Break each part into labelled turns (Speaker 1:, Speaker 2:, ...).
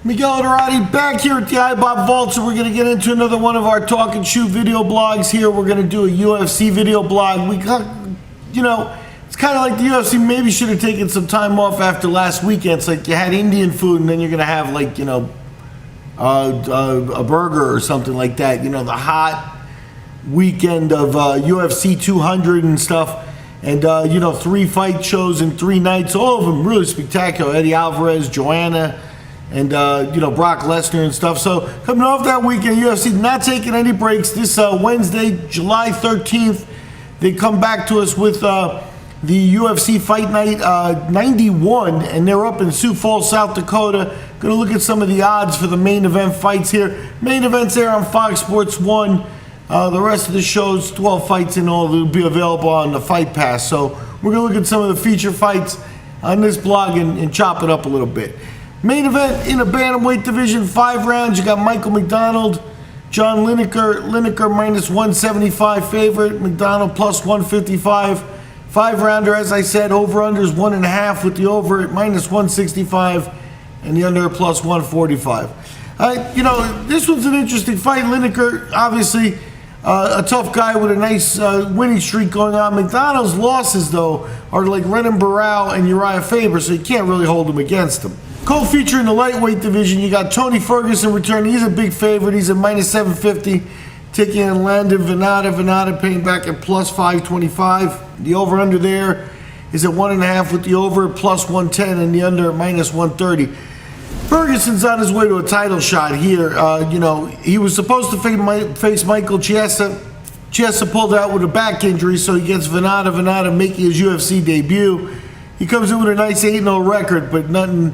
Speaker 1: Miguel Dorati back here at the iBob Vault, so we're going to get into another one of our talk and shoot video blogs here. We're going to do a UFC video blog. We got, it's kind of like the UFC maybe should have taken some time off after last weekend. It's like you had Indian food and then you're going to have a burger or something like that. The hot weekend of UFC 200 and stuff. And, 3 fight shows in 3 nights, all of them really spectacular. Eddie Alvarez, Joanna, and, Brock Lesnar and stuff. So coming off that weekend, UFC not taking any breaks. This Wednesday, July 13th, they come back to us with the UFC Fight Night 91, and they're up in Sioux Falls, South Dakota. Going to look at some of the odds for the main event fights here. Main events there on Fox Sports 1. The rest of the shows, 12 fights in all, will be available on the Fight Pass. So we're going to look at some of the feature fights on this blog and chop it up a little bit. Main event in the bantamweight division, 5 rounds. You got Michael McDonald, John Lineker. Lineker minus 175 favorite, McDonald plus 155. 5-rounder, as I said, over-unders 1.5 with the over at minus 165 and the under plus 145. This one's an interesting fight. Lineker, obviously, a tough guy with a nice winning streak going on. McDonald's losses, though, are like Renan Barao and Uriah Faber, so you can't really hold him against him. Co-feature in the lightweight division, you got Tony Ferguson returning. He's a big favorite. He's at minus 750. Taking in Landon Venata. Venata paying back at plus 525. The over-under there is at 1.5 with the over at plus 110 and the under at minus 130. Ferguson's on his way to a title shot here. He was supposed to face Michael Chiesa. Chiesa pulled out with a back injury, so he gets Venata. Venata making his UFC debut. He comes in with a nice 8-0 record, but nothing,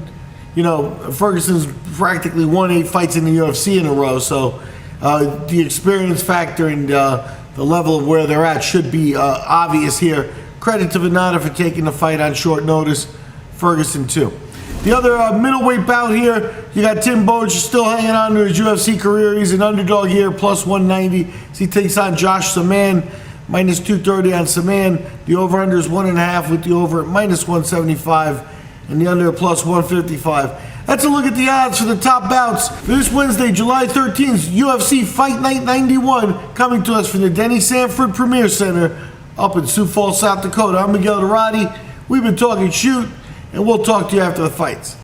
Speaker 1: Ferguson's practically won 8 fights in the UFC in a row, so the experience factor and the level of where they're at should be obvious here. Credit to Venata for taking the fight on short notice. Ferguson, too. The other middleweight bout here, you got Tim Boetsch still hanging on to his UFC career. He's an underdog here, plus 190. As he takes on Josh Saman, minus 230 on Saman. The over-under is 1.5 with the over at minus 175 and the under at plus 155. That's a look at the odds for the top bouts for this Wednesday, July 13th, UFC Fight Night 91, coming to us from the Denny Sanford Premier Center up in Sioux Falls, South Dakota. I'm Miguel Dorati. We've been talking shoot, and we'll talk to you after the fights.